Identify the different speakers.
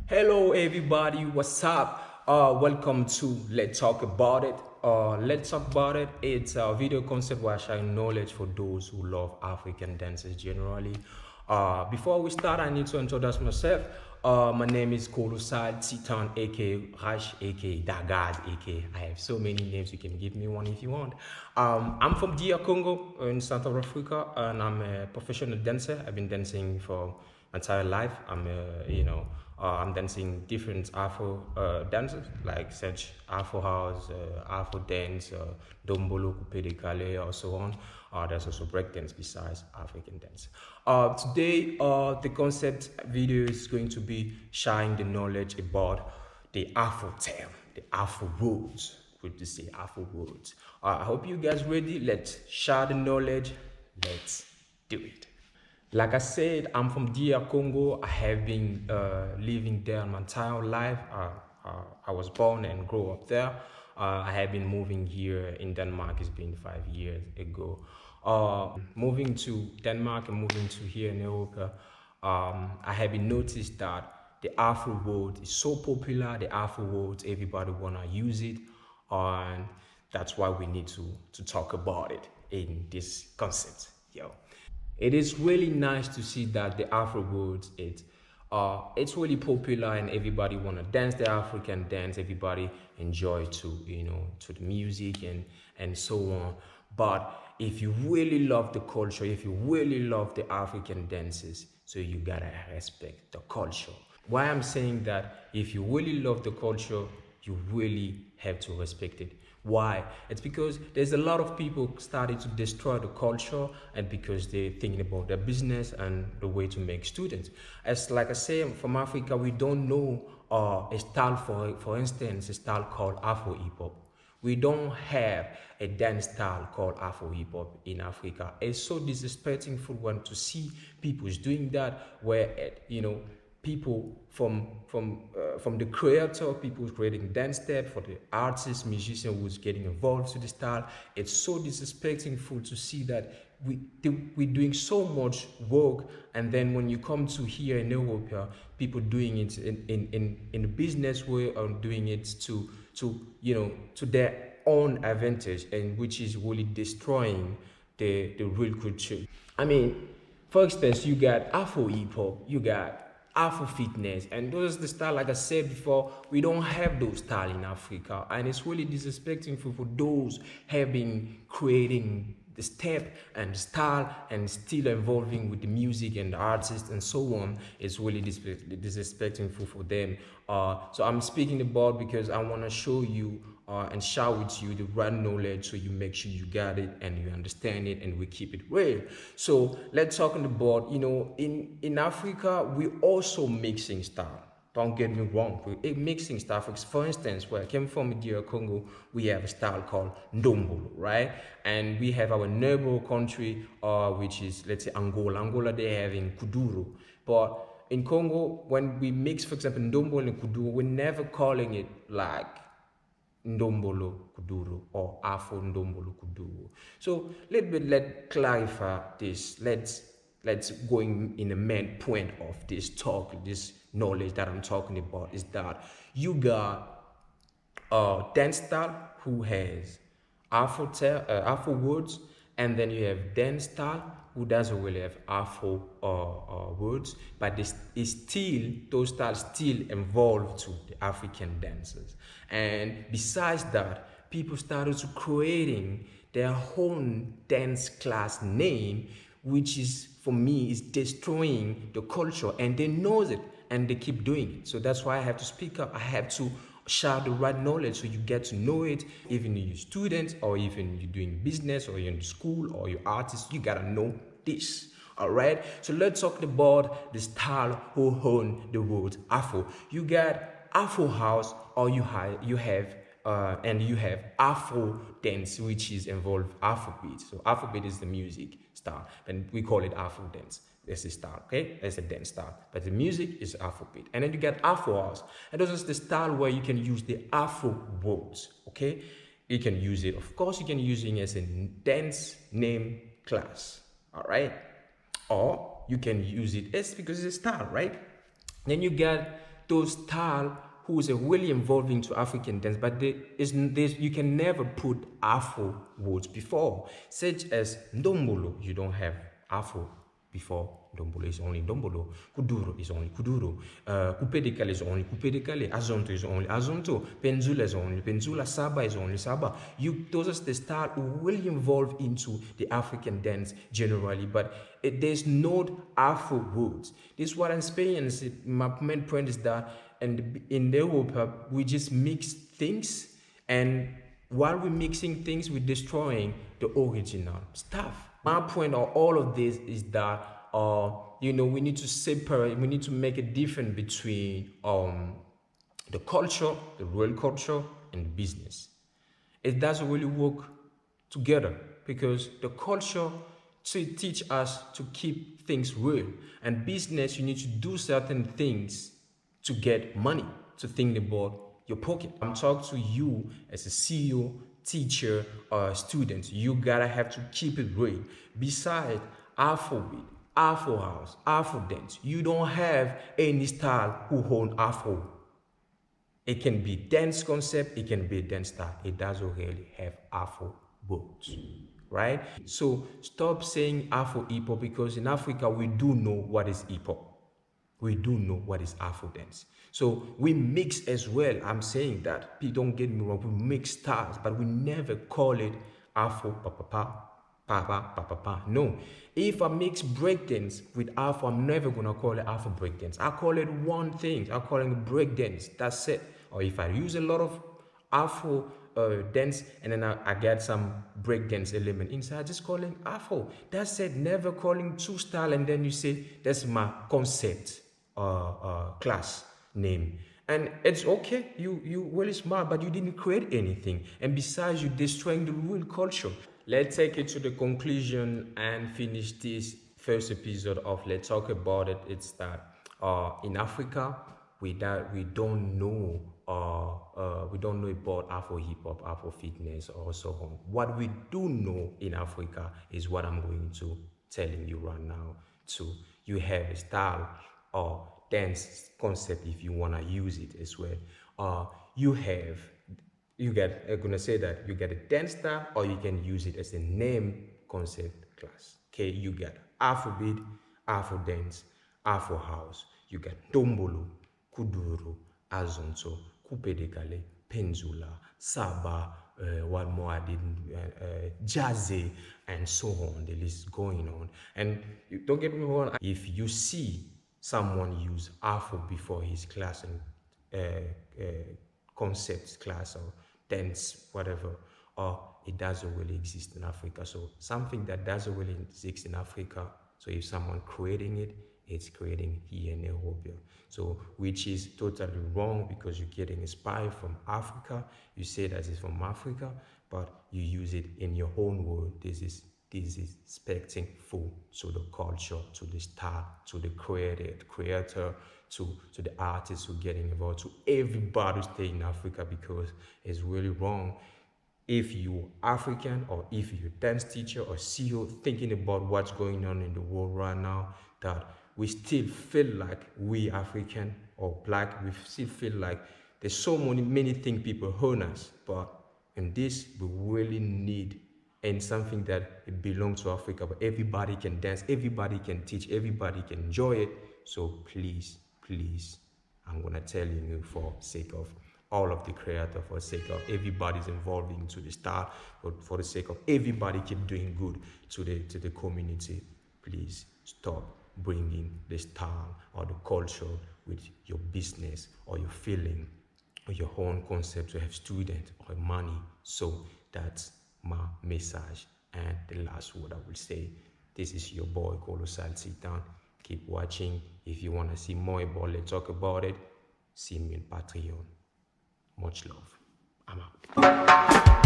Speaker 1: Hello everybody, what's up? Welcome to Let's Talk About It. Let's Talk About It. It's a video concept where I share knowledge for those who love African dances generally. Before we start, I need to introduce myself. My name is Kolosal Titan, aka Rash, aka Dagaz, aka I have so many names. You can give me one if you want. I'm from DR Congo in South Africa, and I'm a professional dancer. I've been dancing for my entire life. I'm dancing different Afro dances like such Afro house, Afro dance, Dombolo, Coupe de Calais, or so on. There's also break dance besides African dance. Today, the concept video is going to be sharing the knowledge about the Afro term, the Afro words. Good to say Afro words. I hope you guys ready. Let's share the knowledge. Let's do it. Like I said, I'm from DR Congo. I have been living there my entire life. I was born and grew up there. I have been moving here in Denmark. It's been 5 years ago. Moving to Denmark and moving to here in Europe, I have been noticed that the Afro word is so popular. The Afro words, everybody wanna use it, and that's why we need to talk about it in this concept, yo. It is really nice to see that the Afro words it's really popular and everybody wanna dance the African dance. Everybody enjoy to the music and so on. But if you really love the culture, if you really love the African dances, so you gotta respect the culture. Why I'm saying that, if you really love the culture, you really have to respect it. Why? It's because there's a lot of people starting to destroy the culture, and because they're thinking about their business and the way to make students. As like I say, from Africa, we don't know a style, for instance, a style called Afro hip hop. We don't have a dance style called Afro hip hop in Africa. It's so disrespectful when to see people doing that, where people from the creator, people creating dance step, for the artist, musician who's getting involved to the style. It's so disrespectful to see that we're doing so much work, and then when you come to here in Europe, people doing it in a business way, or doing it to their own advantage, and which is really destroying the real culture. I mean, for instance, you got Afro hip hop, you got Afro fitness, and those are the style. Like I said before, we don't have those style in Africa, and it's really disrespectful for those have been creating the step and the style and still involving with the music and the artists and so on. It's really disrespectful for them. So I'm speaking about, because I want to show you and share with you the right knowledge, so you make sure you got it and you understand it, and we keep it real. So let's talk about, in Africa, we also mixing style. Don't get me wrong, we're mixing stuff. For instance, where I came from, DR Congo, we have a style called Ndombolo, right? And we have our neighbor country, which is, let's say, Angola. Angola, they have in Kuduro. But in Congo, when we mix, for example, Ndombolo and Kuduro, we're never calling it like Ndombolo Kuduro or Afro Ndombolo Kuduro. So let's clarify this. Let's go in the main point of this talk, this knowledge that I'm talking about, is that you got dance style who has Afro words, and then you have dance style who doesn't really have Afro words, but those styles still involved to the African dancers. And besides that, people started to creating their own dance class name, which is, for me, is destroying the culture, and they know it, and they keep doing it. So that's why I have to speak up. I have to share the right knowledge, so you get to know it. Even you're students, or even you're doing business, or you're in school, or you're artist, you gotta know this. All right, so let's talk about the style who own the word Afro. You got Afro house, or you have Afro dance, which is involved Afrobeat. So Afrobeat is the music style, and we call it Afro dance. That's the style, okay? That's a dance style. But the music is Afrobeat. And then you get Afro house. And this is the style where you can use the Afro words, okay? You can use it, of course, you can use it as a dance name class, all right? Or you can use it as, because it's a style, right? Then you got those style who's really involved into African dance, but you can never put Afro words before, such as Ndombolo. You don't have Afro before. Ndombolo is only Ndombolo. Kuduro is only Kuduro. Kupedekale is only Kupedekale. Azonto is only Azonto. Penzula is only Penzula. Saba is only Saba. Those are the style who will involve into the African dance generally, but there's no Afro words. This is what I'm saying. My main point is that, and in the Europe, we just mix things, and while we're mixing things, we're destroying the original stuff. My point of all of this is that we need to separate, we need to make a difference between the culture, the real culture, and business. It doesn't really work together, because the culture to teach us to keep things real, and business, you need to do certain things to get money, to think about your pocket. I'm talking to you as a CEO, teacher, or student. You gotta have to keep it real. Besides Afrobeat, Afro House, Afro Dance, you don't have any style who own Afro. It can be dance concept, it can be dance style. It doesn't really have Afro words, right? So stop saying Afro hip hop, because in Africa we do know what is hip hop. We do know what is Afro dance. So we mix as well. I'm saying that, don't get me wrong, we mix styles, but we never call it Afro pa. No. If I mix breakdance with Afro, I'm never gonna call it Afro breakdance. I call it one thing. I call it breakdance. That's it. Or if I use a lot of Afro dance and then I get some breakdance element inside, just calling Afro. That's it. Never calling two style and then you say that's my concept class name. And it's okay, you really smart, but you didn't create anything. And besides, you're destroying the real culture. Let's take it to the conclusion and finish this first episode of Let's Talk About It. It's that in Africa, we don't know about Afro hip hop, Afro fitness, or so on. What we do know in Africa is what I'm going to telling you right now. So you have a style or dance concept if you want to use it as well. You get a dance style, or you can use it as a name concept class. Okay, you get Afrobeat, Afro Dance, Afro House. You get Dombolo, Kuduro, Azonto, Kupedekale, Penzula, Saba, what more I didn't, Jazzy, and so on. The list going on. And don't get me wrong, if you see someone use Afro before his class and concepts class or dance, whatever, or it doesn't really exist in Africa. So something that doesn't really exist in Africa, so if someone creating it, it's creating here in Europe. So which is totally wrong, because you're getting inspired from Africa. You say that it's from Africa, but you use it in your own word. This is respectful to the culture, to the style, to the creator, to the artists who are getting involved, to everybody who stay in Africa, because it's really wrong if you're African, or if you're a dance teacher or CEO thinking about what's going on in the world right now, that we still feel like we African or black, we still feel like there's so many things people own us, but in this we really need, and something that it belongs to Africa, but everybody can dance, everybody can teach, everybody can enjoy it. So please, I'm gonna tell you, for sake of all of the creators, for the sake of everybody's involved into the style, but for the sake of everybody keep doing good to the community, please stop bringing the style or the culture with your business or your feeling or your own concept to have students or money. So that's my message. And the last word I will say, this is your boy Colossal. Sit down, keep watching. If you want to see more about Let's Talk About It, see me on Patreon. Much love. I'm out.